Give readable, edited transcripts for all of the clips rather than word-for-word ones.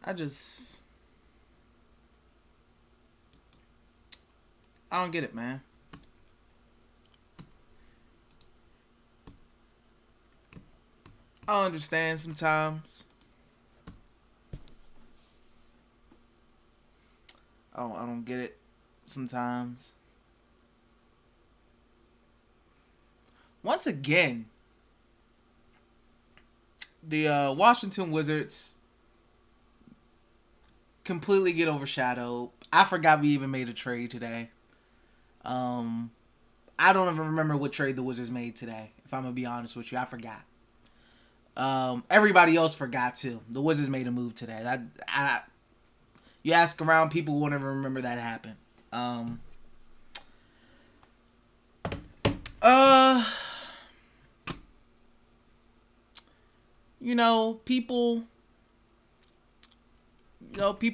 I don't get it, man. I don't understand sometimes. I don't get it sometimes. Once again, the Washington Wizards completely get overshadowed. I forgot we even made a trade today. I don't even remember what trade the Wizards made today. If I'm gonna be honest with you, I forgot. Everybody else forgot too. The Wizards made a move today. You ask around, people won't ever remember that happened. You know, people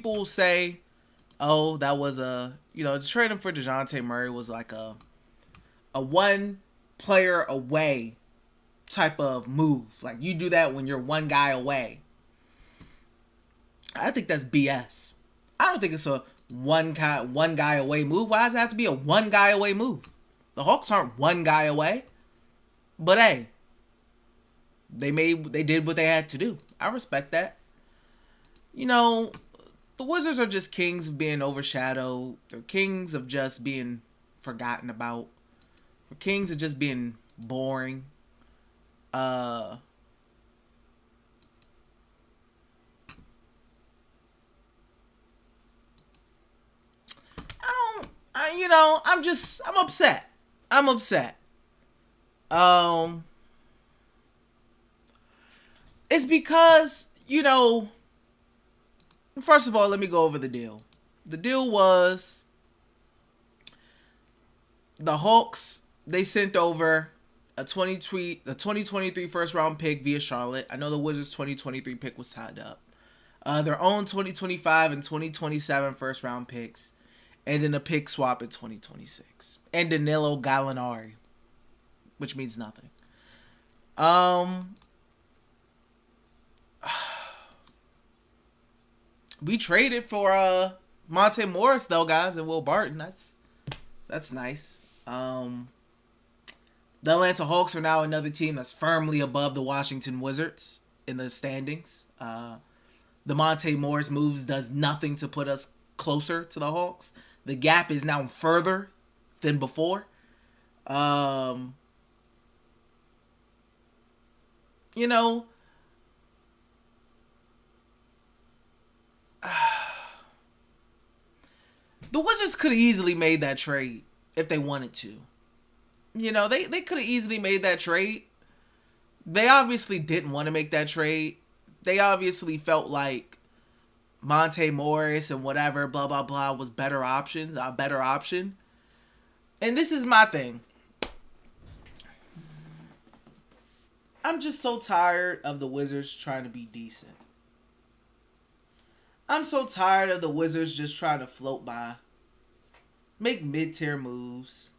will say, "Oh, that was trading for Dejounte Murray was like a one player away type of move. Like you do that when you're one guy away." I think that's BS. I don't think it's a one guy away move. Why does it have to be a one guy away move? The Hawks aren't one guy away. But hey, they did what they had to do. I respect that. You know, the Wizards are just kings of being overshadowed. They're kings of just being forgotten about. They're kings of just being boring. I'm upset. I'm upset. It's because, first of all, let me go over the deal. The deal was the Hawks, they sent over a 2023 first round pick via Charlotte. I know the Wizards 2023 pick was tied up. Their own 2025 and 2027 first round picks. And then a pick swap in 2026. And Danilo Gallinari. Which means nothing. We traded for Monte Morris though, guys, and Will Barton. That's nice. The Atlanta Hawks are now another team that's firmly above the Washington Wizards in the standings. The Monte Morris moves does nothing to put us closer to the Hawks. The gap is now further than before. The Wizards could have easily made that trade if they wanted to. They could have easily made that trade. They obviously didn't want to make that trade. They obviously felt like Monte Morris and whatever, blah, blah, blah, was a better option. And this is my thing. I'm just so tired of the Wizards trying to be decent. I'm so tired of the Wizards just trying to float by. Make mid-tier moves.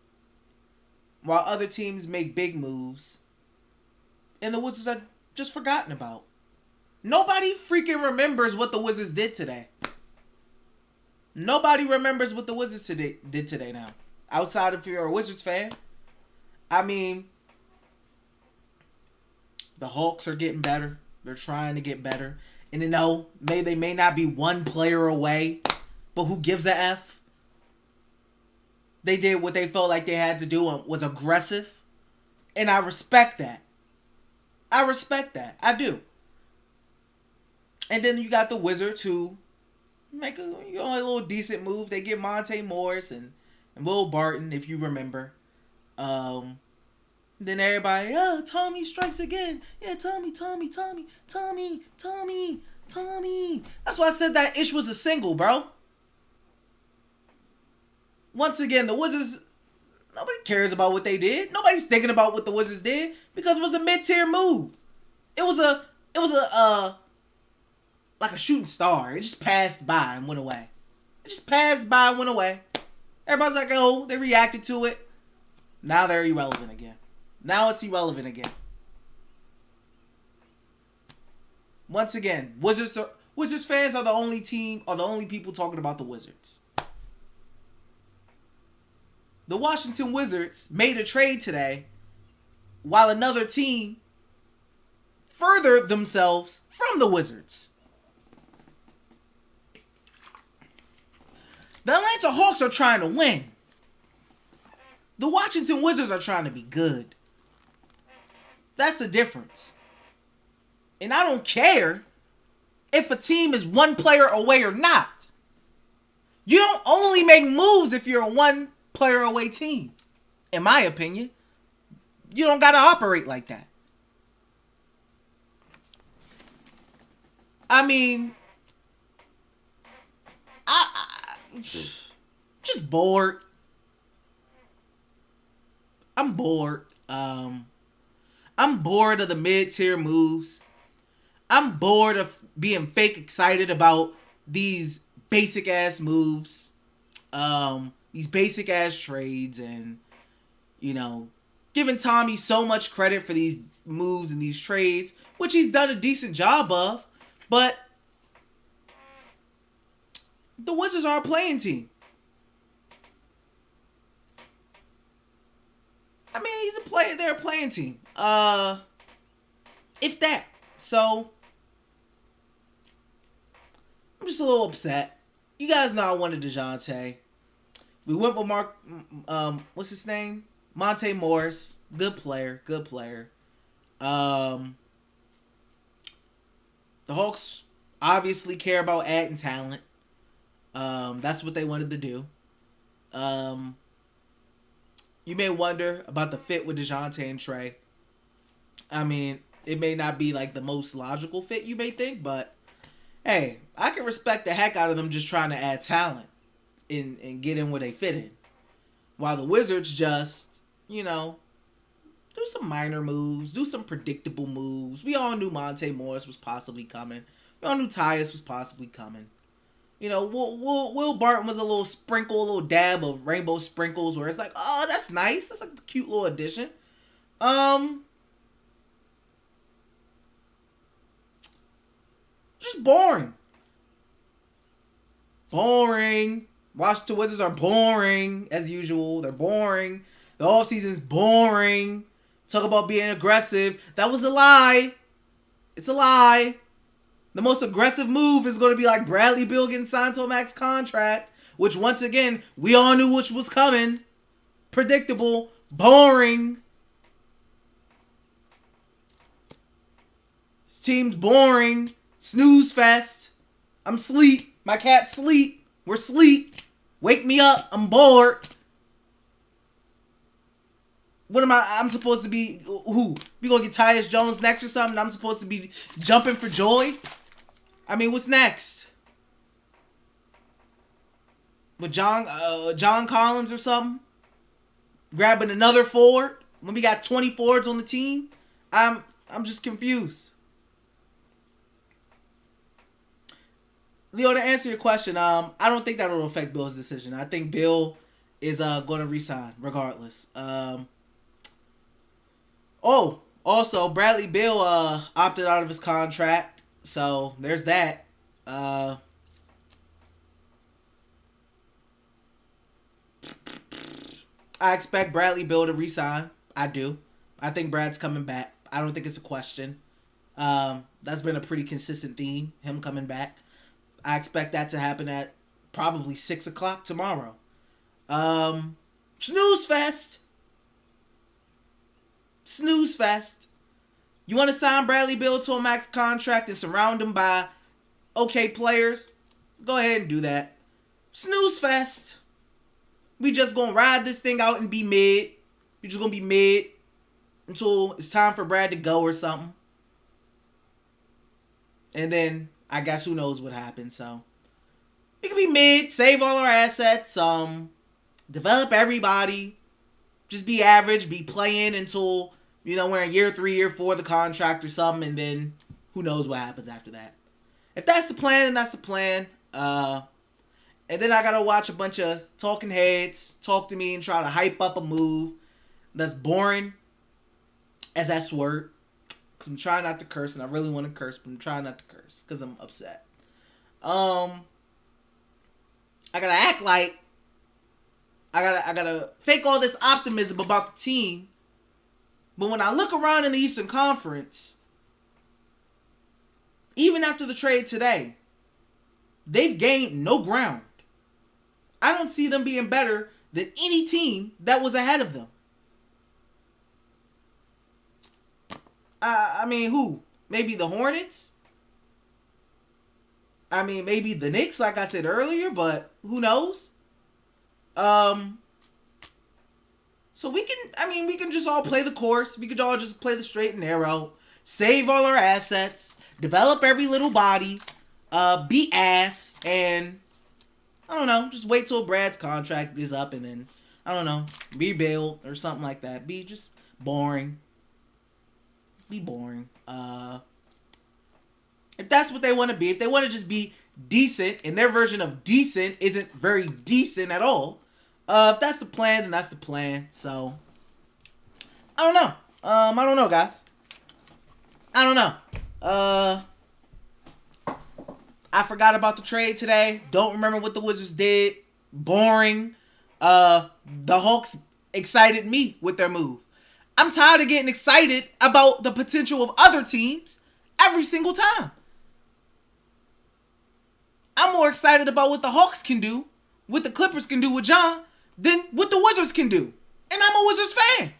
While other teams make big moves. And the Wizards are just forgotten about. Nobody freaking remembers what the Wizards did today. Nobody remembers what the Wizards did today now. Outside if you're a Wizards fan. I mean, the Hawks are getting better. They're trying to get better. And they may not be one player away, but who gives a F? They did what they felt like they had to do and was aggressive. And I respect that. I do. And then you got the Wizards who make a little decent move. They get Monte Morris and Will Barton, if you remember. Then everybody, Tommy strikes again. Yeah, Tommy. That's why I said that Ish was a single, bro. Once again, the Wizards, nobody cares about what they did. Nobody's thinking about what the Wizards did because it was a mid-tier move. It was like a shooting star. It just passed by and went away. Everybody's like, oh, they reacted to it. Now they're irrelevant again. Now it's irrelevant again. Once again, Wizards Wizards fans are the only people talking about the Wizards. The Washington Wizards made a trade today while another team furthered themselves from the Wizards. The Atlanta Hawks are trying to win. The Washington Wizards are trying to be good. That's the difference. And I don't care if a team is one player away or not. You don't only make moves if you're a one player away team. In my opinion, you don't got to operate like that. I mean, I'm just bored. I'm bored. I'm bored of the mid-tier moves. I'm bored of being fake excited about these basic-ass moves. These basic-ass trades and, giving Tommy so much credit for these moves and these trades, which he's done a decent job of, but the Wizards are a playing team. I mean, he's a player. They're a playing team. If that. So, I'm just a little upset. You guys know I wanted Dejounte. We went with what's his name? Monte Morris. Good player. The Hawks obviously care about adding talent. That's what they wanted to do. You may wonder about the fit with Dejounte and Trey. I mean, it may not be like the most logical fit you may think, but hey, I can respect the heck out of them just trying to add talent and get in where they fit in. While the Wizards just, do some minor moves, do some predictable moves. We all knew Monte Morris was possibly coming. We all knew Tyus was possibly coming. Will Barton was a little dab of rainbow sprinkles where it's like, oh, that's nice. That's a cute little addition. Just boring. Boring. Washington Wizards are boring, as usual. They're boring. The offseason is boring. Talk about being aggressive. That was a lie. It's a lie. The most aggressive move is going to be like Bradley Beal getting signed to a max contract, which once again, we all knew which was coming. Predictable. Boring. This team's boring. Snooze fest. I'm sleep. My cat's sleep. We're sleep. Wake me up. I'm bored. What am I'm supposed to be? Who? We gonna get Tyus Jones next or something? I'm supposed to be jumping for joy? I mean, what's next? With John Collins or something? Grabbing another forward when we got 20 forwards on the team? I'm just confused. Leo, to answer your question, I don't think that will affect Bill's decision. I think Bill is going to resign regardless. Also, Bradley Beal opted out of his contract, so there's that. I expect Bradley Beal to resign. I do. I think Brad's coming back. I don't think it's a question. That's been a pretty consistent theme, him coming back. I expect that to happen at probably 6 o'clock tomorrow. Snooze fest. Snooze fest. You want to sign Bradley Beal to a max contract and surround him by okay players? Go ahead and do that. Snooze fest. We just gonna ride this thing out and be mid. We just gonna be mid until it's time for Brad to go or something. And then I guess who knows what happens. So we can be mid, save all our assets, develop everybody, just be average, be playing until we're in year 3, year 4 of the contract or something, and then who knows what happens after that. If that's the plan, then that's the plan. And then I gotta watch a bunch of talking heads talk to me and try to hype up a move that's boring as that word. Because I'm trying not to curse, and I really want to curse, but I'm trying not to curse because I'm upset. I gotta act like I gotta fake all this optimism about the team. But when I look around in the Eastern Conference, even after the trade today, they've gained no ground. I don't see them being better than any team that was ahead of them. I mean, who? Maybe the Hornets? I mean, maybe the Knicks, like I said earlier, but who knows? So we can just all play the course. We could all just play the straight and narrow. Save all our assets. Develop every little body. Be ass. And, I don't know, just wait till Brad's contract is up and then, I don't know, rebuild or something like that. Be just boring. Be boring. If that's what they want to be, if they want to just be decent, and their version of decent isn't very decent at all, if that's the plan, then that's the plan. So, I don't know. I don't know, guys. I don't know. I forgot about the trade today. Don't remember what the Wizards did. Boring. The Hawks excited me with their move. I'm tired of getting excited about the potential of other teams every single time. I'm more excited about what the Hawks can do, what the Clippers can do with John, than what the Wizards can do. And I'm a Wizards fan.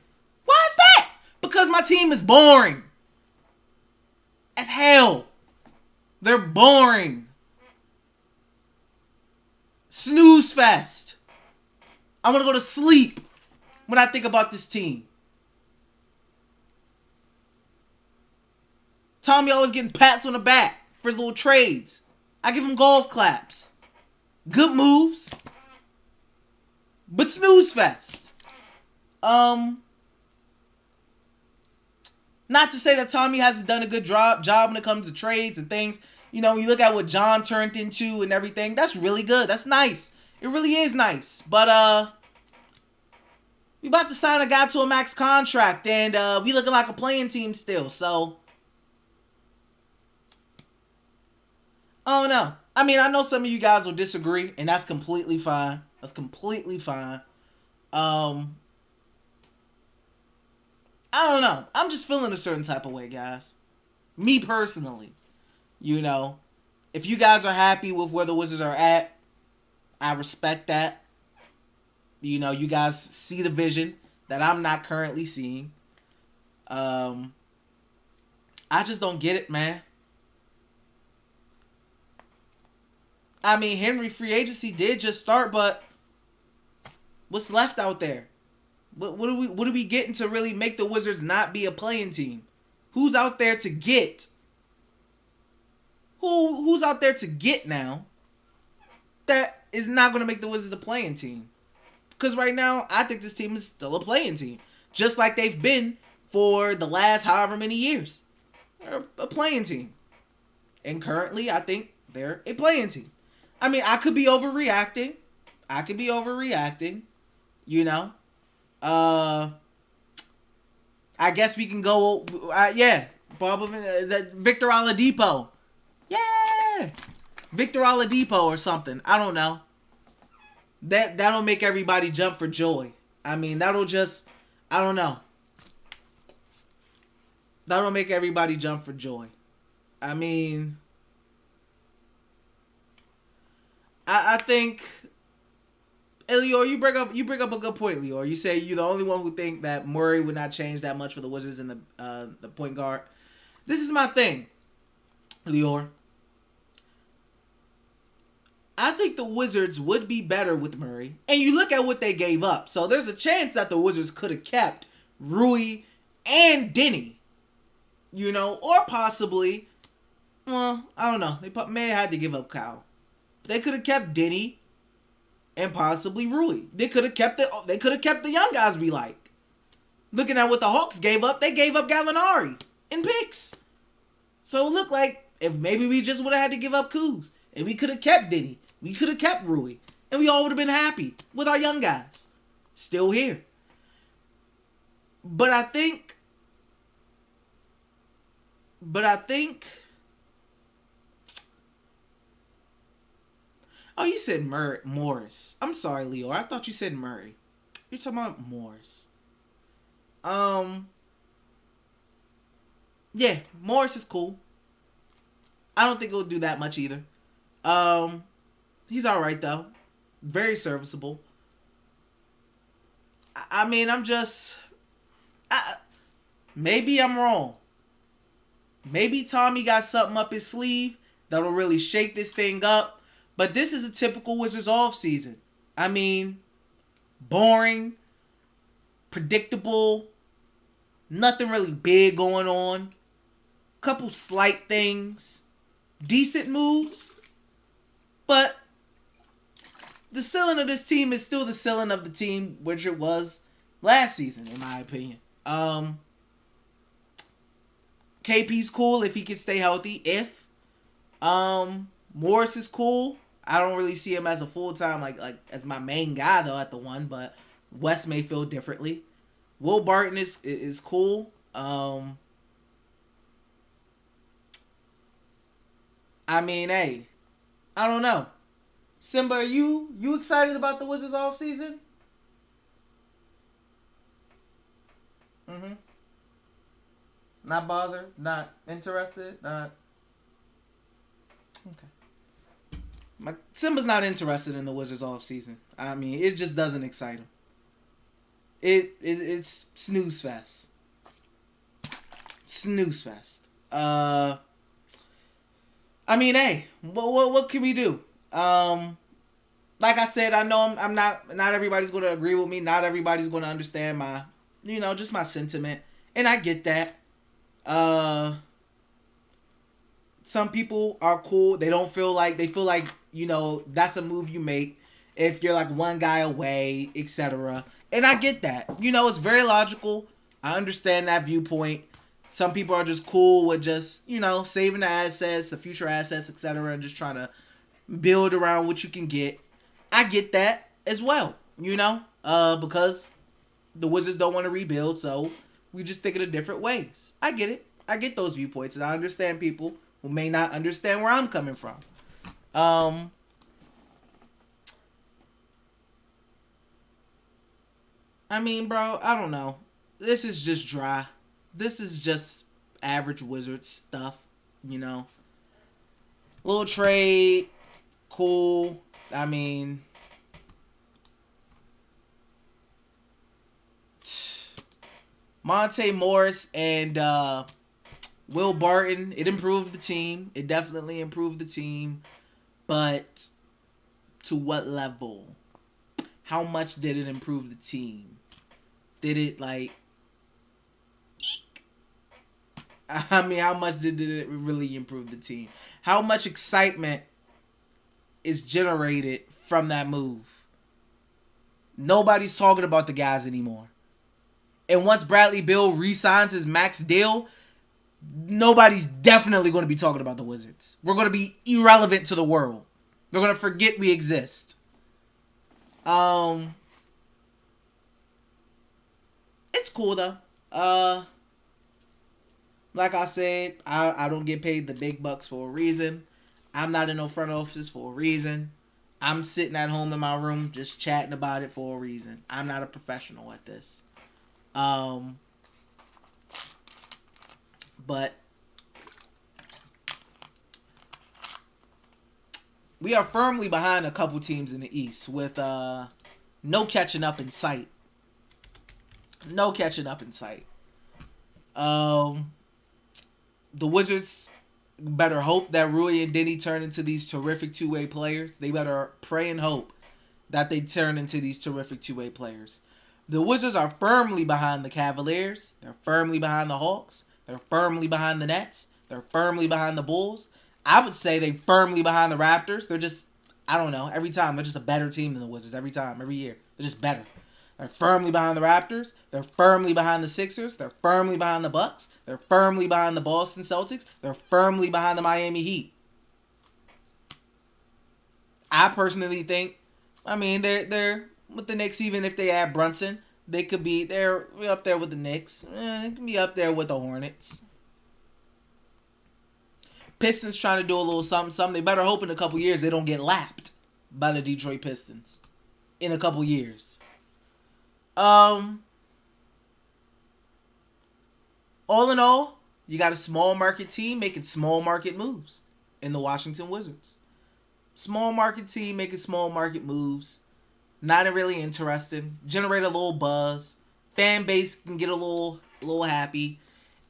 Why is that? Because my team is boring. As hell. They're boring. Snooze fest. I want to go to sleep when I think about this team. Tommy always getting pats on the back for his little trades. I give him golf claps. Good moves. But snooze fest. Not to say that Tommy hasn't done a good job when it comes to trades and things. You know, when you look at what John turned into and everything, that's really good. That's nice. It really is nice. But, we about to sign a guy to a max contract and, we looking like a playing team still, so. Oh no. I mean, I know some of you guys will disagree, and that's completely fine. That's completely fine. I don't know. I'm just feeling a certain type of way, guys. Me personally. You know, if you guys are happy with where the Wizards are at, I respect that. You know, you guys see the vision that I'm not currently seeing. I just don't get it, man. I mean, Henry free agency did just start, but what's left out there? What are we getting to really make the Wizards not be a playing team? Who's out there to get? Who's out there to get now that is not going to make the Wizards a playing team? Because right now, I think this team is still a playing team. Just like they've been for the last however many years. They're a playing team. And currently, I think they're a playing team. I mean, I could be overreacting. You know. I guess we can go. Yeah, Victor Oladipo. Yeah, Victor Oladipo or something. I don't know. That'll make everybody jump for joy. I mean, that'll just. I don't know. That'll make everybody jump for joy. I mean, I think. Hey, Lior, you bring up a good point, Lior. You say you're the only one who think that Murray would not change that much for the Wizards in the point guard. This is my thing, Lior. I think the Wizards would be better with Murray. And you look at what they gave up. So there's a chance that the Wizards could have kept Rui and Denny. You know, or possibly, well, I don't know. They may have had to give up Kyle. They could have kept Denny and possibly Rui. They could have kept the young guys we like. Looking at what the Hawks gave up, they gave up Gallinari in picks. So it looked like if maybe we just would have had to give up Kuz. And we could have kept Denny. We could have kept Rui. And we all would have been happy with our young guys. Still here. But I think Oh, you said Morris. I'm sorry, Leo. I thought you said Murray. You're talking about Morris. Yeah, Morris is cool. I don't think he'll do that much either. He's all right though. Very serviceable. I mean, maybe I'm wrong. Maybe Tommy got something up his sleeve that'll really shake this thing up. But this is a typical Wizards offseason. I mean, boring, predictable, nothing really big going on. Couple slight things, decent moves, but the ceiling of this team is still the ceiling of the team which it was last season, in my opinion. KP's cool if he can stay healthy. Morris is cool. I don't really see him as a full-time, like as my main guy, though, at the one, but Wes may feel differently. Will Barton is cool. I mean, hey, I don't know. Simba, are you excited about the Wizards offseason? Mm-hmm. Not bothered? Not interested? Not... Okay. Simba's not interested in the Wizards offseason. I mean, it just doesn't excite him. It's snooze fest. Snooze fest. I mean, hey, what can we do? Like I said, I know I'm not everybody's going to agree with me. Not everybody's going to understand my, just my sentiment. And I get that. Some people are cool. They feel like, that's a move you make if you're like one guy away, etc. And I get that. It's very logical. I understand that viewpoint. Some people are just cool with just, saving the assets, the future assets, etc. and just trying to build around what you can get. I get that as well, because the Wizards don't want to rebuild, so we just think of different ways. I get it. I get those viewpoints, and I understand people who may not understand where I'm coming from. I mean, bro, I don't know. This is just dry. This is just average Wizards stuff, Little trade, cool. I mean, Monte Morris and Will Barton, it improved the team. It definitely improved the team. But to what level? How much did it improve the team? Did it, I mean, how much did it really improve the team? How much excitement is generated from that move? Nobody's talking about the guys anymore. And once Bradley Beal re-signs his max deal, nobody's definitely going to be talking about the Wizards. We're going to be irrelevant to the world. They're going to forget we exist. It's cool though. Like I said, I don't get paid the big bucks for a reason. I'm not in no front office for a reason. I'm sitting at home in my room just chatting about it for a reason. I'm not a professional at this. But we are firmly behind a couple teams in the East with no catching up in sight. No catching up in sight. The Wizards better hope that Rui and Denny turn into these terrific two-way players. They better pray and hope that they turn into these terrific two-way players. The Wizards are firmly behind the Cavaliers. They're firmly behind the Hawks. They're firmly behind the Nets. They're firmly behind the Bulls. I would say they're firmly behind the Raptors. They're just, I don't know, every time. They're just a better team than the Wizards every time, every year. They're just better. They're firmly behind the Raptors. They're firmly behind the Sixers. They're firmly behind the Bucks. They're firmly behind the Boston Celtics. They're firmly behind the Miami Heat. I personally think, they're with the Knicks, even if they add Brunson, they're up there with the Knicks. They can be up there with the Hornets. Pistons trying to do a little something. They better hope in a couple years they don't get lapped. by the Detroit Pistons in a couple years. All in all, you got a small market team making small market moves in the Washington Wizards. Small market team making small market moves. Not really interested. Generate a little buzz. Fan base can get a little happy.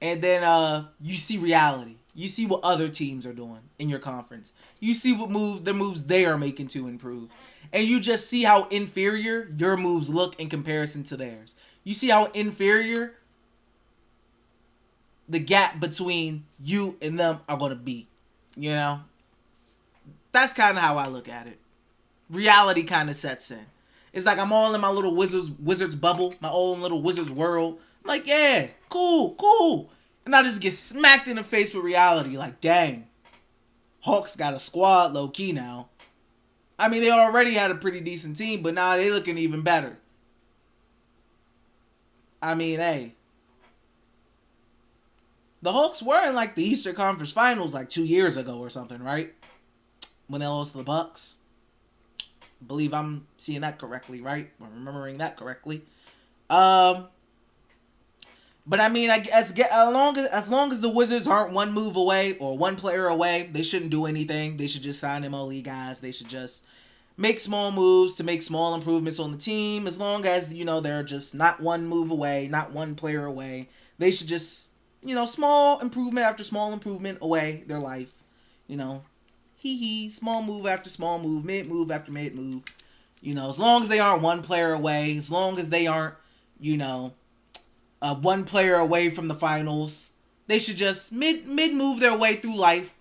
And then you see reality. You see what other teams are doing in your conference. You see what moves they are making to improve. And you just see how inferior your moves look in comparison to theirs. You see how inferior the gap between you and them are going to be. You know? That's kind of how I look at it. Reality kind of sets in. It's like I'm all in my little Wizards bubble, my own little Wizards world. I'm like, yeah, cool. And I just get smacked in the face with reality. Like, dang, Hawks got a squad low-key now. I mean, they already had a pretty decent team, but now they looking even better. I mean, hey. The Hawks were in, like, the Eastern Conference Finals, like, 2 years ago or something, right? When they lost to the Bucks. I believe I'm seeing that correctly, right? I'm remembering that correctly. But I mean, as long as the Wizards aren't one move away or one player away, they shouldn't do anything. They should just sign MLE guys. They should just make small moves to make small improvements on the team. As long as, you know, they're just not one move away, not one player away. They should just, you know, small improvement after small improvement away their life. You know, small move after small move, mid move after mid move. You know, as long as they aren't one player away, as long as they aren't, you know, one player away from the finals, they should just mid move their way through life.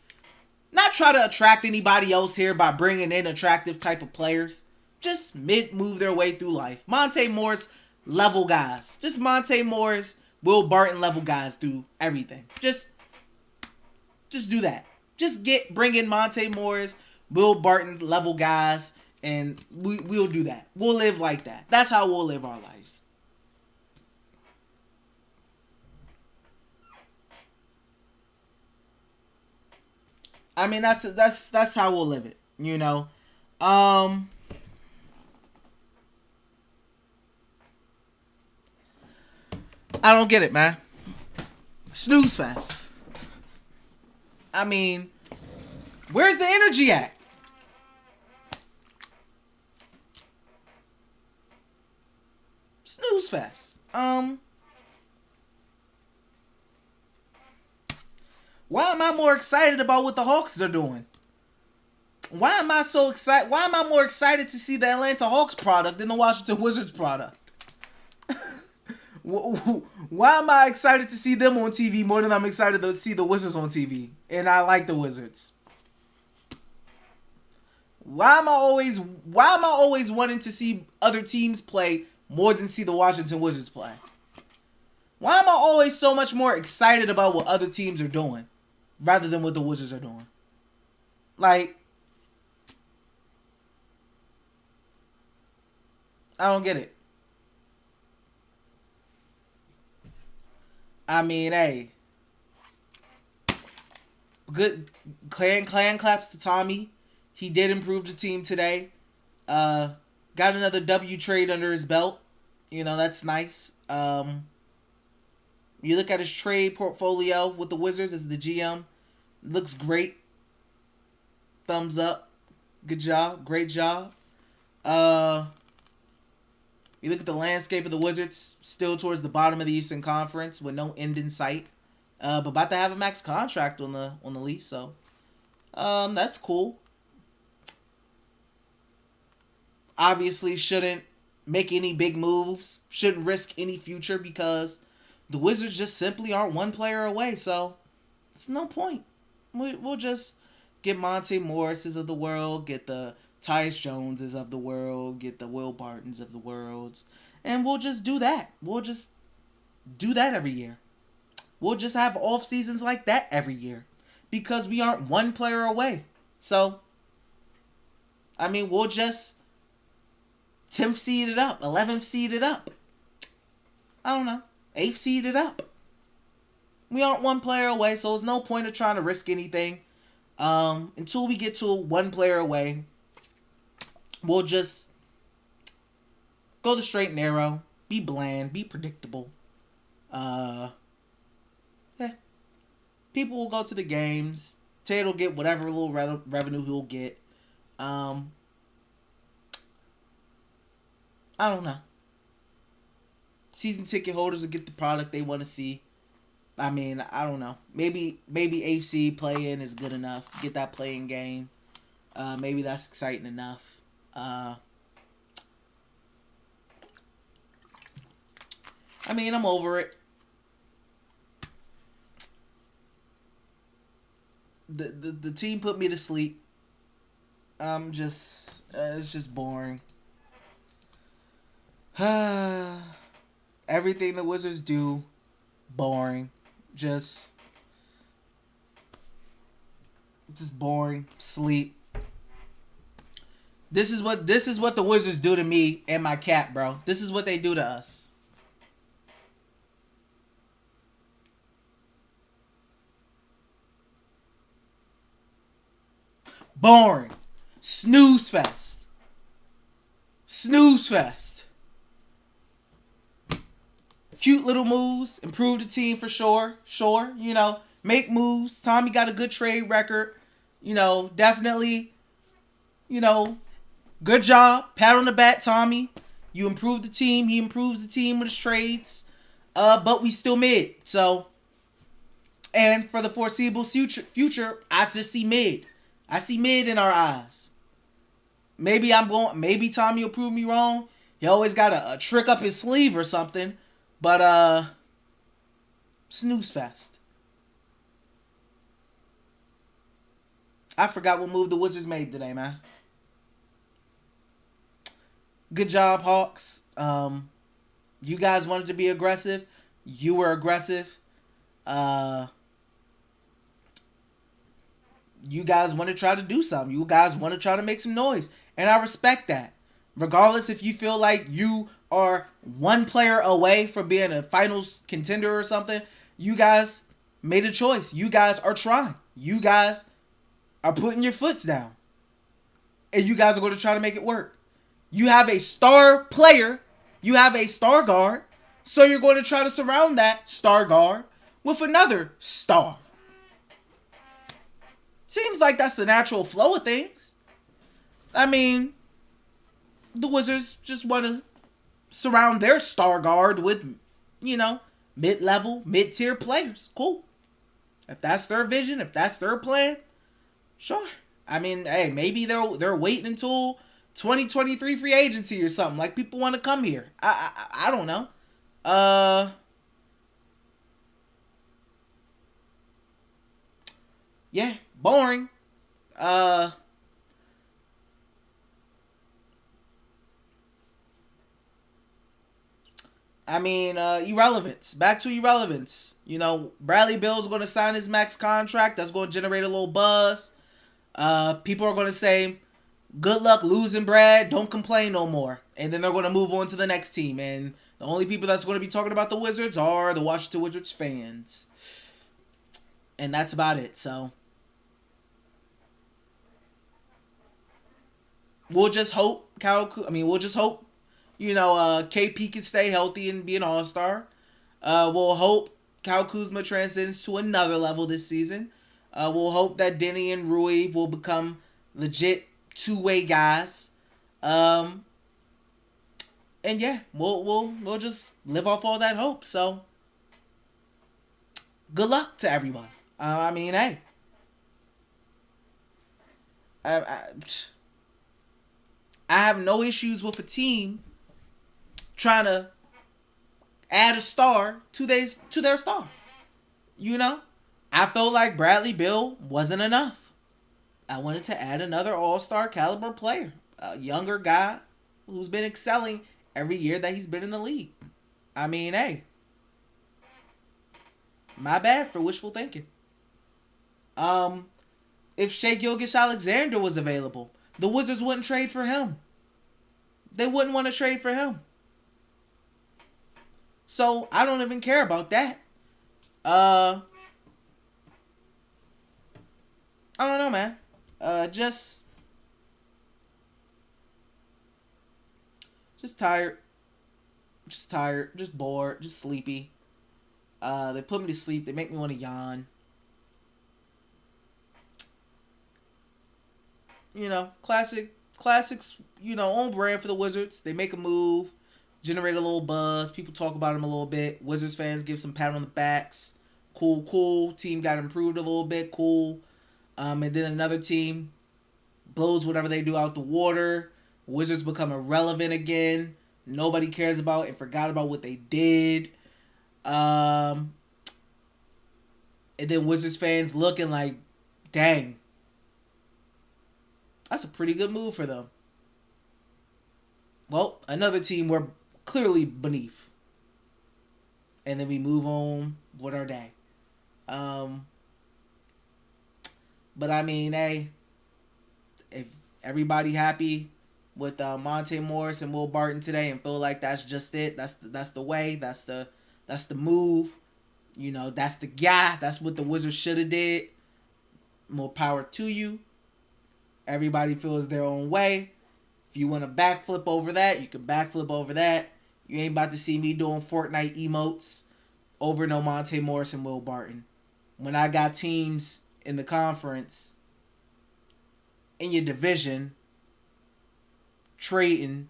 Not try to attract anybody else here by bringing in attractive type of players. Just mid move their way through life. Monte Morris level guys. Just Monte Morris, Will Barton level guys through everything. Just do that. Just bring in Monte Morris, Will Barton level guys, and we'll do that. We'll live like that. That's how we'll live our lives. I mean, that's how we'll live it, you know. I don't get it, man. Snooze fest. I mean, where's the energy at? Snooze fest. Why am I more excited about what the Hawks are doing? Why am I so excited? Why am I more excited to see the Atlanta Hawks product than the Washington Wizards product? Why am I excited to see them on TV more than I'm excited to see the Wizards on TV? And I like the Wizards. Why am I always wanting to see other teams play more than see the Washington Wizards play? Why am I always so much more excited about what other teams are doing rather than what the Wizards are doing? Like, I don't get it. I mean, hey. Good clan claps to Tommy. He did improve the team today. Got another W trade under his belt. You know, that's nice. You look at his trade portfolio with the Wizards as the GM. Looks great. Thumbs up. Good job. Great job. You look at the landscape of the Wizards, still towards the bottom of the Eastern Conference with no end in sight. But about to have a max contract on the lease, so that's cool. Obviously shouldn't make any big moves, shouldn't risk any future because the Wizards just simply aren't one player away, so it's no point. We'll just get Monte Morrises of the world, get the Tyus Joneses of the world, get the Will Bartons of the world, and we'll just do that. We'll just do that every year. We'll just have off seasons like that every year because we aren't one player away. So, I mean, we'll just 10th seed it up, 11th seed it up. I don't know, 8th seed it up. We aren't one player away, so there's no point of trying to risk anything until we get to one player away. We'll just go the straight and narrow, be bland, be predictable. Yeah. People will go to the games. Tate will get whatever little revenue he'll get. I don't know. Season ticket holders will get the product they want to see. I mean, I don't know. Maybe AC play-in is good enough. Get that play-in game. Maybe that's exciting enough. I mean, I'm over it. The team put me to sleep. I'm just it's just boring. Everything the Wizards do, boring. Just boring. Sleep. This is what the Wizards do to me and my cat, bro. This is what they do to us. Boring. Snooze fest. Snooze fest. Cute little moves. Improve the team for sure. Sure. You know, make moves. Tommy got a good trade record. You know, definitely. You know, good job. Pat on the back, Tommy. You improved the team. He improves the team with his trades. But we still mid. So, and for the foreseeable future, I just see mid. I see mid in our eyes. Maybe Tommy will prove me wrong. He always got a trick up his sleeve or something. But, snooze fest. I forgot what move the Wizards made today, man. Good job, Hawks. You guys wanted to be aggressive. You were aggressive. You guys want to try to do something. You guys want to try to make some noise. And I respect that. Regardless if you feel like you are one player away from being a finals contender or something, you guys made a choice. You guys are trying. You guys are putting your foots down. And you guys are going to try to make it work. You have a star player. You have a star guard. So you're going to try to surround that star guard with another star. Seems like that's the natural flow of things. I mean, the Wizards just want to surround their star guard with, you know, mid-level, mid-tier players. Cool. If that's their vision, if that's their plan, sure. I mean, hey, maybe they're waiting until 2023 free agency or something. Like, people want to come here. I don't know. Yeah, boring. I mean, Irrelevance. Back to Irrelevance. You know, Bradley Beal's going to sign his max contract. That's going to generate a little buzz. People are going to say, good luck losing, Brad. Don't complain no more. And then they're going to move on to the next team. And the only people that's going to be talking about the Wizards are the Washington Wizards fans. And that's about it. So, we'll just hope KP can stay healthy and be an all-star. We'll hope Kyle Kuzma transcends to another level this season. We'll hope that Denny and Rui will become legit two-way guys. And yeah, we'll just live off all that hope. So, good luck to everyone. I mean, hey. I have no issues with a team trying to add a star to their star. You know? I felt like Bradley Beal wasn't enough. I wanted to add another all-star caliber player. A younger guy who's been excelling every year that he's been in the league. I mean, hey. My bad for wishful thinking. If Shai Gilgeous-Alexander was available, the Wizards wouldn't trade for him. They wouldn't want to trade for him. So, I don't even care about that. I don't know, man. Just tired. Just tired. Just bored. Just sleepy. They put me to sleep. They make me want to yawn. You know, classics, you know, on brand for the Wizards. They make a move, generate a little buzz. People talk about them a little bit. Wizards fans give some pat on the backs. Cool. Team got improved a little bit. Cool. And then another team blows whatever they do out the water. Wizards become irrelevant again. Nobody cares about and forgot about what they did. And then Wizards fans looking like, dang, that's a pretty good move for them. Well, another team we're clearly beneath. And then we move on with our day. But I mean, hey, if everybody happy with Monte Morris and Will Barton today and feel like that's just it, that's the way, that's the move, you know, that's the guy, that's what the Wizards should have did, more power to you. Everybody feels their own way. If you want to backflip over that, you can backflip over that. You ain't about to see me doing Fortnite emotes over no Monte Morris and Will Barton. When I got teams in the conference, in your division, trading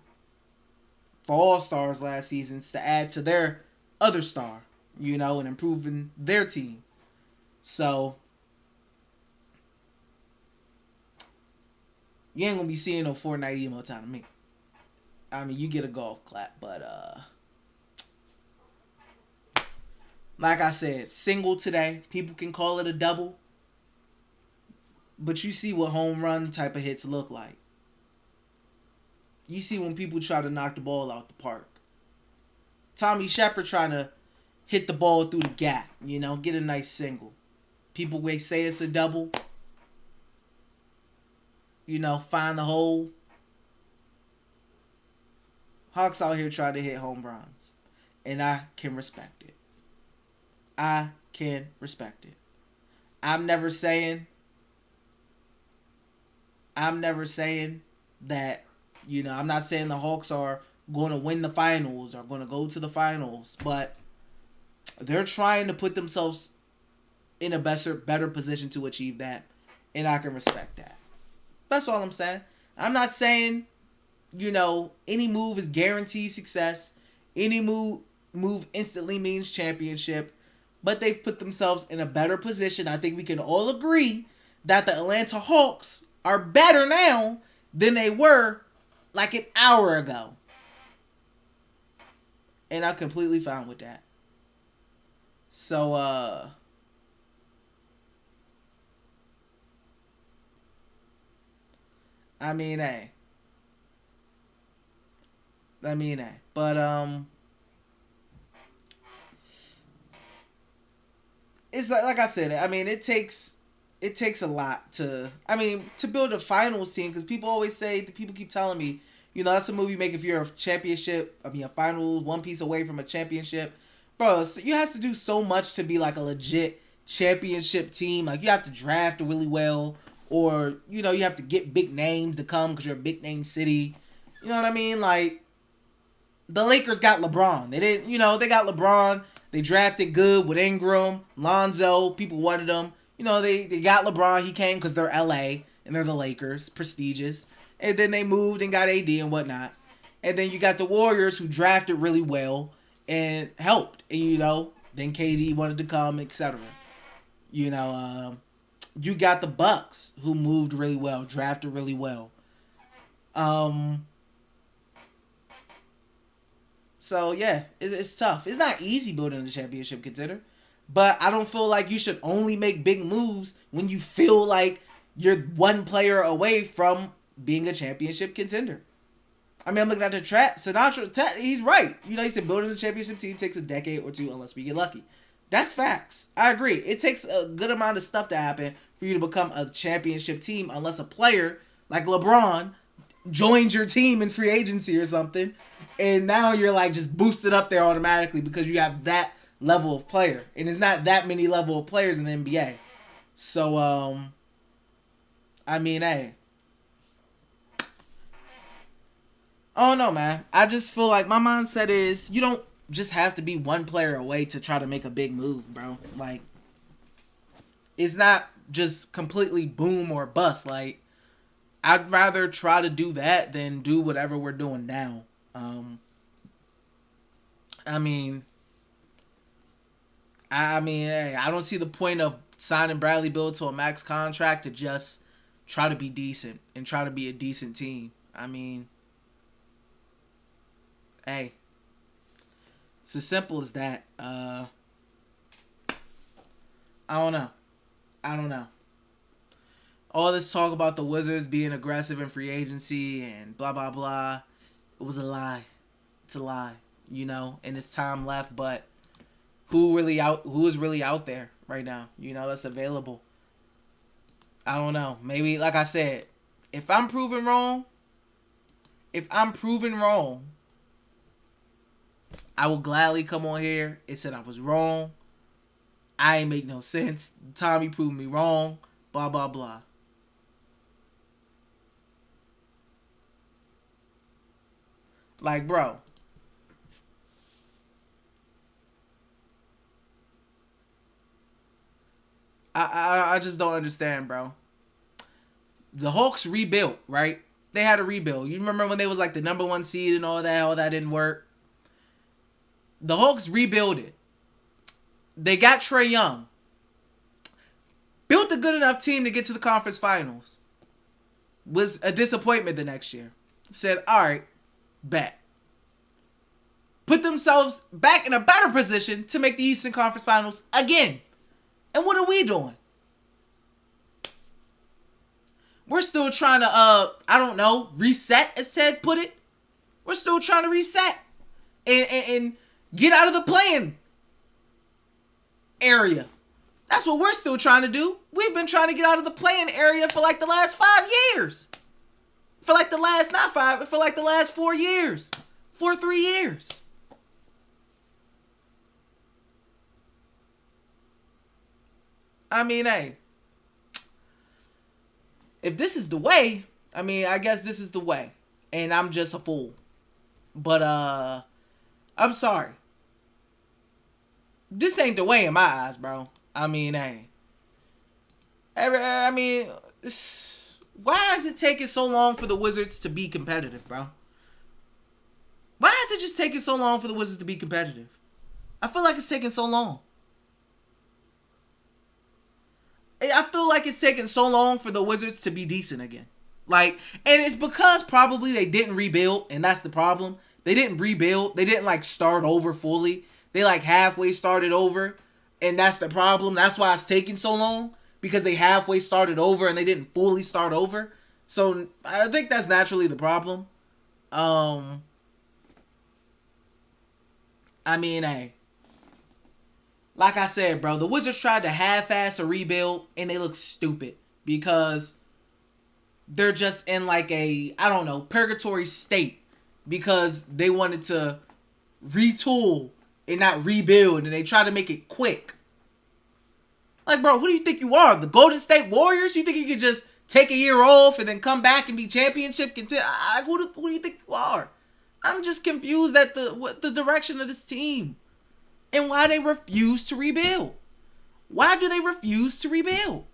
for all-stars last season to add to their other star, you know, and improving their team. So, you ain't gonna be seeing no Fortnite emotes out of me. I mean, you get a golf clap, but like I said, single today. People can call it a double, but you see what home run type of hits look like. You see when people try to knock the ball out the park. Tommy Shepard trying to hit the ball through the gap, you know, get a nice single. People may say it's a double. You know, find the hole. Hawks out here trying to hit home runs. And I can respect it. I can respect it. I'm never saying that, you know, I'm not saying the Hawks are going to win the finals or going to go to the finals, but they're trying to put themselves in a better position to achieve that, and I can respect that. That's all I'm saying. I'm not saying, you know, any move is guaranteed success. Any move instantly means championship, but they've put themselves in a better position. I think we can all agree that the Atlanta Hawks are better now than they were like an hour ago. And I'm completely fine with that. So, I mean, hey. But, it's like I said, I mean, it takes a lot to build a finals team, because people keep telling me, you know, that's a move you make if you're a finals, one piece away from a championship. Bro, you have to do so much to be like a legit championship team. Like, you have to draft really well, or, you know, you have to get big names to come because you're a big name city. You know what I mean? Like, the Lakers got LeBron. They got LeBron. They drafted good with Ingram, Lonzo. People wanted them. You know, they got LeBron. He came because they're LA and they're the Lakers, prestigious. And then they moved and got AD and whatnot. And then you got the Warriors, who drafted really well and helped. And, you know, then KD wanted to come, etc. You know, you got the Bucks, who moved really well, drafted really well. So, yeah, it's tough. It's not easy building a championship contender. But I don't feel like you should only make big moves when you feel like you're one player away from being a championship contender. I mean, I'm looking at the track. Sinatra, he's right. You know, he said building a championship team takes a decade or two unless we get lucky. That's facts. I agree. It takes a good amount of stuff to happen for you to become a championship team, unless a player like LeBron joins your team in free agency or something, and now you're like just boosted up there automatically because you have that level of player. And there's not that many level of players in the NBA. So, I mean, hey. Oh no, man. I just feel like my mindset is you don't just have to be one player away to try to make a big move, bro. Like, it's not just completely boom or bust. Like, I'd rather try to do that than do whatever we're doing now. I mean, hey, I don't see the point of signing Bradley Beal to a max contract to just try to be decent and try to be a decent team. I mean, hey, it's as simple as that. I don't know. I don't know. All this talk about the Wizards being aggressive in free agency and blah blah blah, it was a lie. It's a lie, you know. And it's time left, but who is really out there right now, you know, that's available? I don't know. Maybe, like I said, if I'm proven wrong, I will gladly come on here and say I was wrong. I ain't make no sense. Tommy proved me wrong. Blah blah blah. Like, bro, I just don't understand, bro. The Hawks rebuilt, right? They had a rebuild. You remember when they was like the number 1 seed and all that didn't work? The Hawks rebuilt it. They got Trae Young. Built a good enough team to get to the conference finals. Was a disappointment the next year. Said, all right, bet. Put themselves back in a better position to make the Eastern Conference Finals again. And what are we doing? We're still trying to, I don't know, reset, as Ted put it. We're still trying to reset and get out of the playing area. That's what we're still trying to do. We've been trying to get out of the playing area for like the last 5 years. For like the last, not 5, for like the last 4 years. 3 years. I mean, hey. If this is the way, I mean, I guess this is the way. And I'm just a fool. But, I'm sorry. This ain't the way in my eyes, bro. I mean, hey. Why is it taking so long for the Wizards to be competitive, bro? Why is it just taking so long for the Wizards to be competitive? I feel like it's taking so long. I feel like it's taking so long for the Wizards to be decent again. Like, and it's because probably they didn't rebuild, and that's the problem. They didn't rebuild. They didn't, like, start over fully. They, like, halfway started over, and that's the problem. That's why it's taking so long, because they halfway started over and they didn't fully start over. So, I think that's naturally the problem. I mean, hey. Like I said, bro, the Wizards tried to half-ass a rebuild, and they look stupid. Because they're just in, like, a, I don't know, purgatory state. Because they wanted to retool and not rebuild, and they tried to make it quick. Like, bro, who do you think you are? The Golden State Warriors? You think you could just take a year off and then come back and be championship contender? Who do you think you are? I'm just confused at the direction of this team. And why they refuse to rebuild. Why do they refuse to rebuild?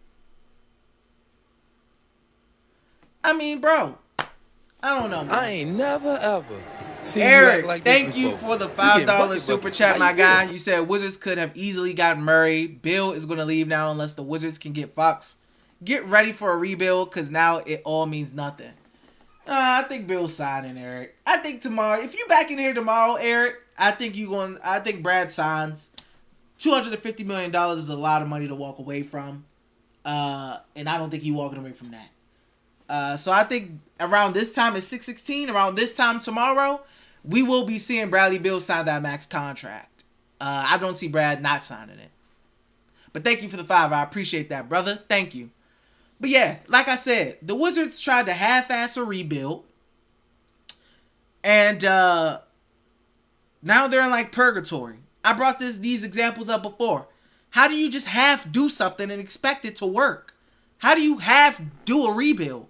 I mean, bro, I don't know, man. I ain't never, ever seen Eric, you act like this thank you before. for the You $5 getting super bucket. chat, How my you feel? guy. You said Wizards could have easily gotten Murray. Bill is going to leave now unless the Wizards can get Fox. Get ready for a rebuild because now it all means nothing. I think Bill's signing, Eric. I think tomorrow, if you back in here tomorrow, Eric, I think Brad signs. $250 million is a lot of money to walk away from. And I don't think he's walking away from that. So I think around this time, it's 6/16, around this time tomorrow, we will be seeing Bradley Beal sign that max contract. I don't see Brad not signing it. But thank you for the $5. I appreciate that, brother. Thank you. But yeah, like I said, the Wizards tried to half-ass a rebuild. And now they're in like purgatory. I brought these examples up before. How do you just half do something and expect it to work? How do you half do a rebuild?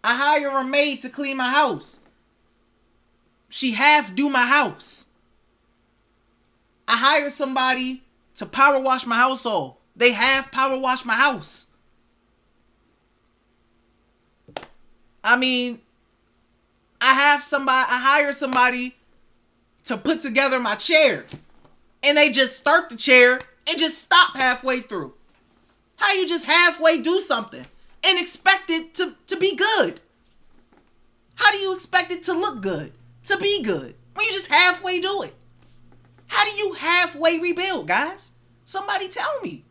I hire a maid to clean my house. She half do my house. I hire somebody to power wash my household. They half power wash my house. I mean, I hire somebody to put together my chair. And they just start the chair and just stop halfway through. How you just halfway do something and expect it to be good? How do you expect it to look good, to be good, when you just halfway do it? How do you halfway rebuild, guys? Somebody tell me.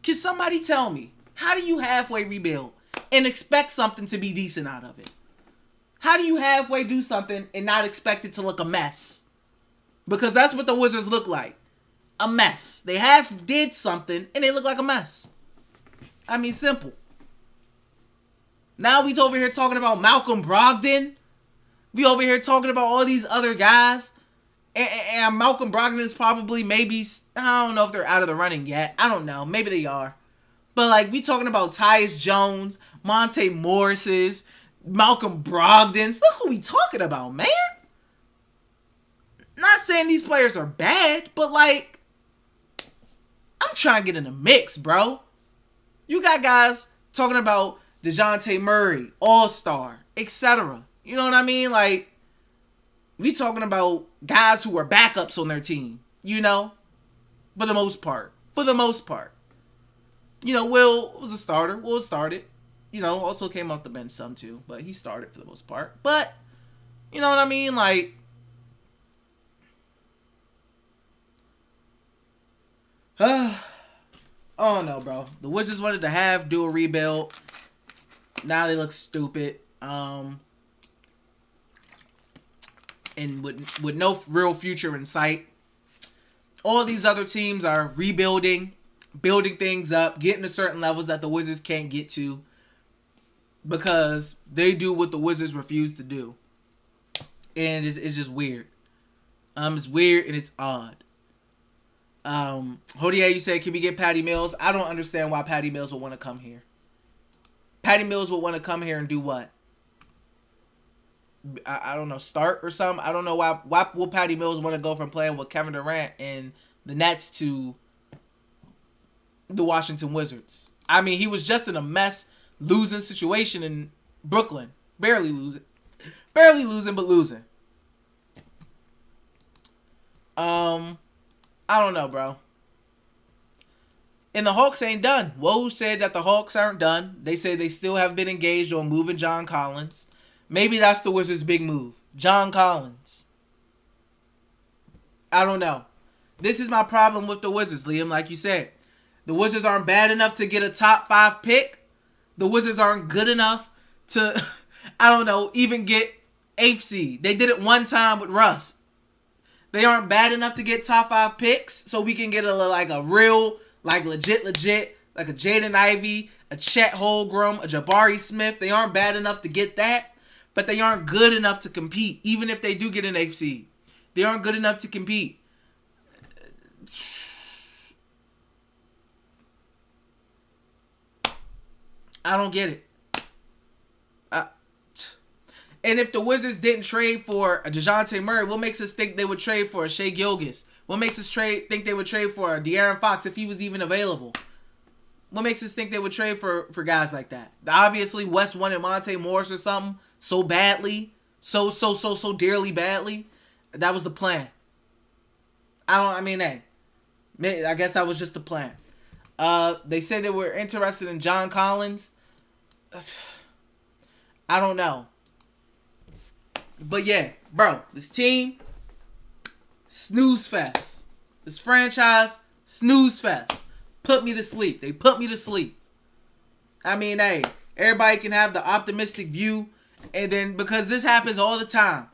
Can somebody tell me? How do you halfway rebuild and expect something to be decent out of it? How do you halfway do something and not expect it to look a mess? Because that's what the Wizards look like. A mess. They half did something and they look like a mess. I mean, simple. Now we over here talking about Malcolm Brogdon. We over here talking about all these other guys. And Malcolm Brogdon is probably maybe, I don't know if they're out of the running yet. I don't know. Maybe they are. But like, we talking about Tyus Jones, Monte Morris's, Malcolm Brogdon's. Look who we talking about, man. Not saying these players are bad, but like, I'm trying to get in the mix, bro. You got guys talking about Dejounte Murray, All-Star, etc. You know what I mean? Like, we talking about guys who are backups on their team, you know? For the most part. You know, Will was a starter. Will started. You know, also came off the bench some too. But he started for the most part. But, you know what I mean? Like, oh no, bro. The Wizards wanted to do a rebuild. Now they look stupid. And with no real future in sight. All these other teams are rebuilding, building things up, getting to certain levels that the Wizards can't get to because they do what the Wizards refuse to do. And it's just weird. It's weird and it's odd. Hodier, you said, can we get Patty Mills? I don't understand why Patty Mills would want to come here. Patty Mills would want to come here and do what? I don't know, start or something. I don't know why will Patty Mills want to go from playing with Kevin Durant and the Nets to the Washington Wizards. I mean, he was just in a mess, losing situation in Brooklyn. Barely losing, but losing. I don't know, bro. And the Hawks ain't done. Woj said that the Hawks aren't done. They say they still have been engaged on moving John Collins. Maybe that's the Wizards' big move. John Collins. I don't know. This is my problem with the Wizards, Liam. Like you said, the Wizards aren't bad enough to get a top 5 pick. The Wizards aren't good enough to, I don't know, even get 8th seed. They did it one time with Russ. They aren't bad enough to get top 5 picks, so we can get a real, like legit, like a Jaden Ivey, a Chet Holmgren, a Jabari Smith. They aren't bad enough to get that. But they aren't good enough to compete, even if they do get an 8th seed. They aren't good enough to compete. I don't get it. And if the Wizards didn't trade for a Dejounte Murray, what makes us think they would trade for a Shai Gilgeous? What makes us think they would trade for a De'Aaron Fox if he was even available? What makes us think they would trade for guys like that? Obviously, West wanted Monte Morris or something so badly, so dearly badly. That was the plan. Hey, I guess that was just the plan. They say they were interested in John Collins. I don't know. But yeah, bro, this team, snooze fest. This franchise, snooze fest. Put me to sleep. They put me to sleep. I mean, hey, everybody can have the optimistic view. And then, because this happens all the time.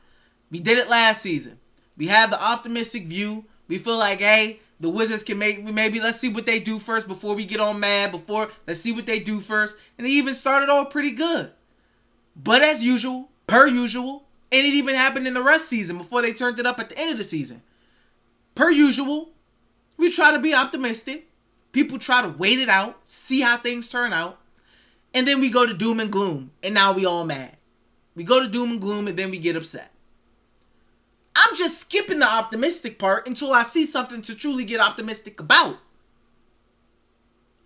We did it last season. We have the optimistic view. We feel like, hey, the Wizards can maybe let's see what they do first before we get on mad. Let's see what they do first. And they even started off pretty good. But as usual, per usual, and it even happened in the rest season before they turned it up at the end of the season. Per usual, we try to be optimistic. People try to wait it out, see how things turn out. And then we go to doom and gloom, and now we all mad. We go to doom and gloom, and then we get upset. I'm just skipping the optimistic part until I see something to truly get optimistic about.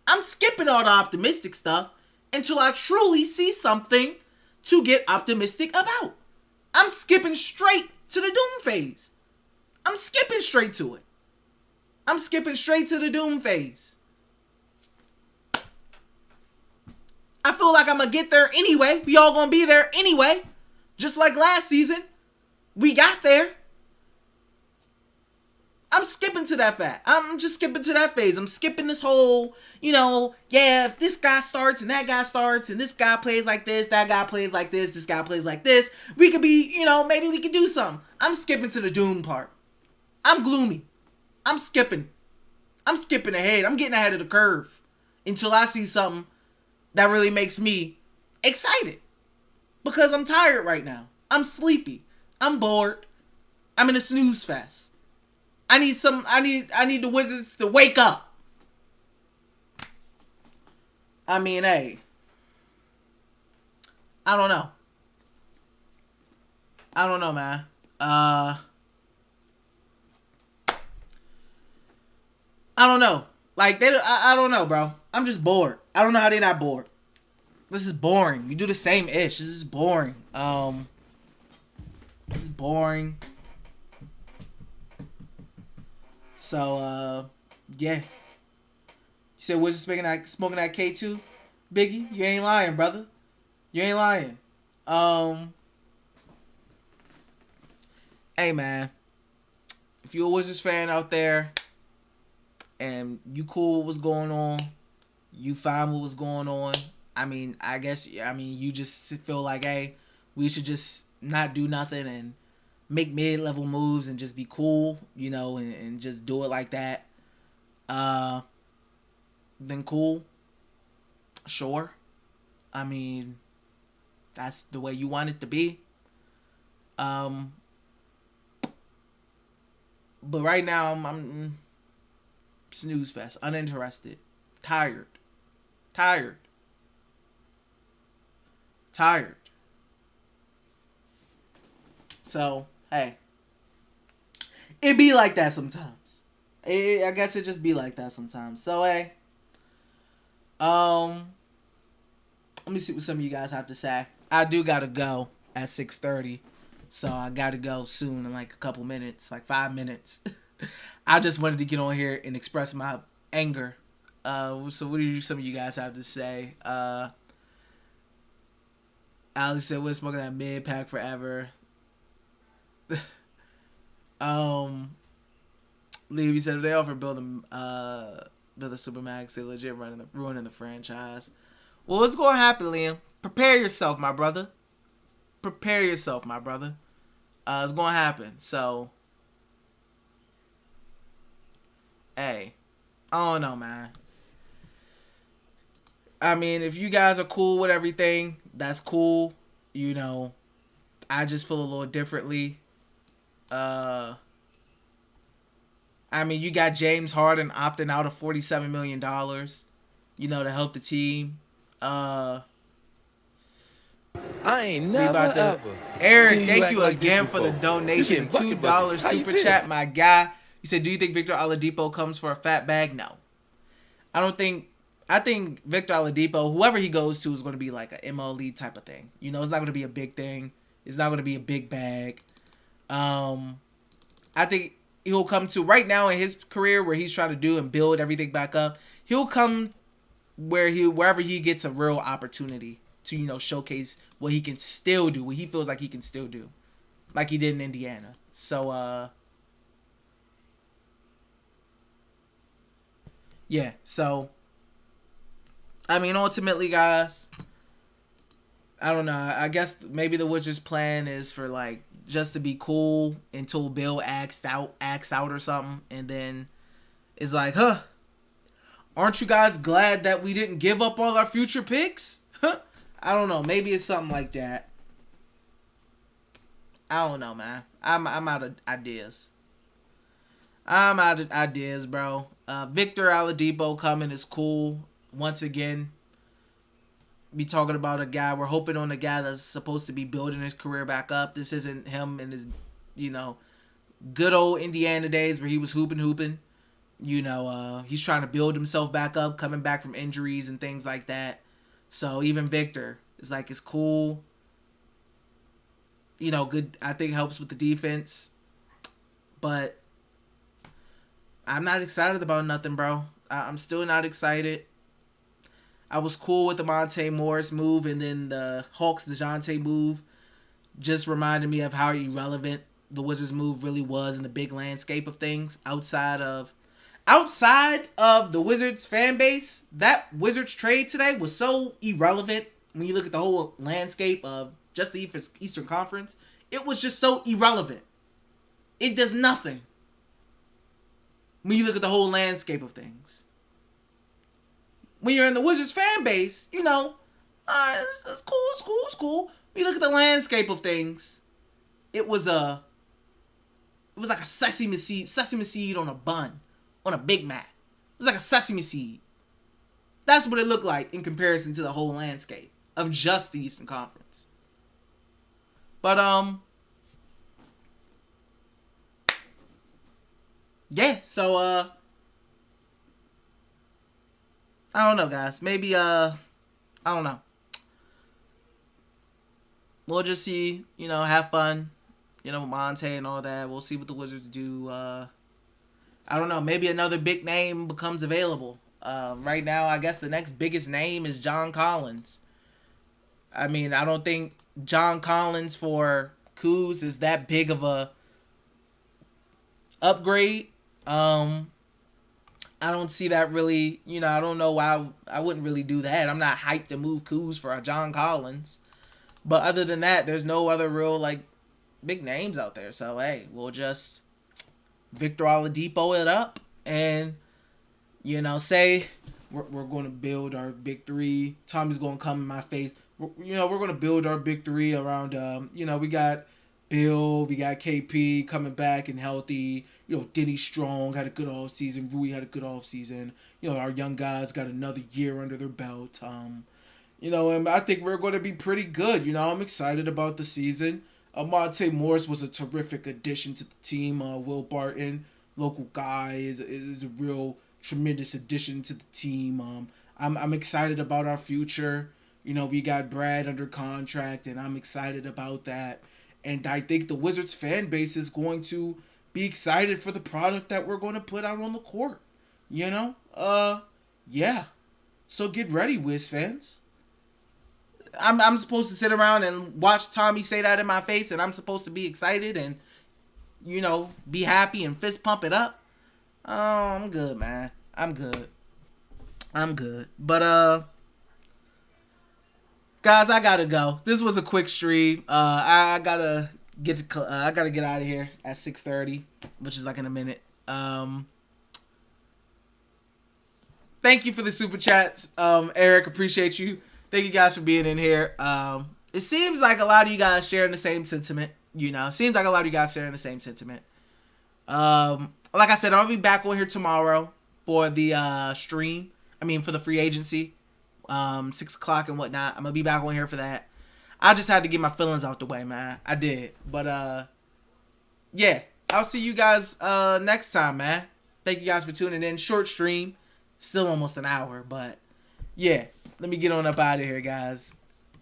I'm skipping all the optimistic stuff until I truly see something to get optimistic about. I'm skipping straight to the doom phase. I'm skipping straight to it. I'm skipping straight to the doom phase. I feel like I'm going to get there anyway. We all going to be there anyway. Just like last season. We got there. I'm skipping to that fact. I'm just skipping to that phase. I'm skipping this whole, if this guy starts and that guy starts and this guy plays like this, that guy plays like this guy plays like this, we could be, maybe we could do something. I'm skipping to the doom part. I'm gloomy. I'm skipping ahead. I'm getting ahead of the curve until I see something that really makes me excited. Because I'm tired right now. I'm sleepy. I'm bored. I'm in a snooze fest. I need the Wizards to wake up. I mean, hey. I don't know. Man. I don't know. I don't know, bro. I'm just bored. I don't know how they're not bored. This is boring. We do the same ish. This is boring. This is boring. So, yeah. You said we're just smoking that K2? Biggie, you ain't lying, brother. You ain't lying. Hey, man. If you're a Wizards fan out there and you cool with what's going on, you fine with what's going on, you just feel like, hey, we should just not do nothing and make mid-level moves and just be cool, and just do it like that, then cool. Sure. That's the way you want it to be. But right now, I'm snooze fest, uninterested, tired. So, hey, it be like that sometimes. I guess it just be like that sometimes. So, hey, let me see what some of you guys have to say. I do gotta go at 6:30, so I gotta go soon in like a couple minutes, like 5 minutes. I just wanted to get on here and express my anger. So what do some of you guys have to say? Alex said we're smoking that mid pack forever. Levy said if they offer build a Supermax, they legit ruining the franchise. Well, what's gonna happen, Liam? Prepare yourself, my brother. It's gonna happen. So, hey, I don't know, man. If you guys are cool with everything, that's cool. I just feel a little differently. You got James Harden opting out of $47 million, to help the team. I ain't never ever. Aaron, thank you again for the donation. $2 super chat, my guy. You said, do you think Victor Oladipo comes for a fat bag? No. I think Victor Oladipo, whoever he goes to, is going to be like an MLE type of thing. It's not going to be a big thing. It's not going to be a big bag. I think he'll come to, right now in his career where he's trying to do and build everything back up, he'll come wherever he gets a real opportunity to, showcase what he can still do, what he feels like he can still do, like he did in Indiana. So, yeah, so, ultimately, guys, I don't know. I guess maybe the Wizards' plan is for, just to be cool until Bill acts out or something, and then it's like, aren't you guys glad that we didn't give up all our future picks? I don't know. Maybe it's something like that. I don't know, man. I'm out of ideas. Bro. Victor Oladipo coming is cool. Once again, be talking about a guy. We're hoping on a guy that's supposed to be building his career back up. This isn't him in his, good old Indiana days where he was hooping. He's trying to build himself back up, coming back from injuries and things like that. So even Victor is like, it's cool. Good. I think helps with the defense. But I'm not excited about nothing, bro. I'm still not excited. I was cool with the Monte Morris move, and then the Hawks Dejounte move just reminded me of how irrelevant the Wizards move really was in the big landscape of things. Outside of the Wizards fan base, that Wizards trade today was so irrelevant when you look at the whole landscape of just the Eastern Conference. It was just so irrelevant. It does nothing when you look at the whole landscape of things. When you're in the Wizards fan base, it's cool. When you look at the landscape of things, it was like a sesame seed on a bun, on a Big Mac. It was like a sesame seed. That's what it looked like in comparison to the whole landscape of just the Eastern Conference. But yeah, so I don't know, guys. Maybe I don't know. We'll just see, have fun, Monte and all that. We'll see what the Wizards do. I don't know. Maybe another big name becomes available. Right now, I guess the next biggest name is John Collins. I mean, I don't think John Collins for Kuz is that big of a upgrade. I don't see that really, I don't know why I wouldn't really do that. I'm not hyped to move Kuz for a John Collins. But other than that, there's no other real, big names out there. So, hey, we'll just Victor Oladipo it up and, say we're going to build our big three. Tommy's going to come in my face. We're going to build our big three around, we got Bill, we got KP coming back and healthy. Denny Strong had a good off season. Rui had a good off season. Our young guys got another year under their belt. And I think we're going to be pretty good. I'm excited about the season. Monte Morris was a terrific addition to the team. Will Barton, local guy, is a real tremendous addition to the team. I'm excited about our future. We got Brad under contract, and I'm excited about that. And I think the Wizards fan base is going to be excited for the product that we're going to put out on the court. Yeah. So get ready, Wiz fans. I'm supposed to sit around and watch Tommy say that in my face, and I'm supposed to be excited and, be happy and fist pump it up. Oh, I'm good, man. I'm good. But, guys, I gotta go. This was a quick stream. I gotta get out of here at 6:30, which is in a minute. Thank you for the super chats, Eric. Appreciate you. Thank you guys for being in here. It seems like a lot of you guys sharing the same sentiment. Seems like a lot of you guys sharing the same sentiment. Like I said, I'll be back on here tomorrow for the stream. For the free agency. 6 o'clock and whatnot. I'm gonna be back on here for that. I just had to get my feelings out the way, man. I did. But yeah. I'll see you guys next time, man. Thank you guys for tuning in. Short stream. Still almost an hour, but yeah. Let me get on up out of here, guys.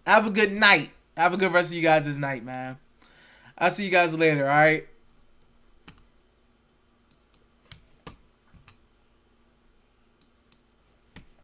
Have a good night. Have a good rest of you guys this night, man. I'll see you guys later, alright?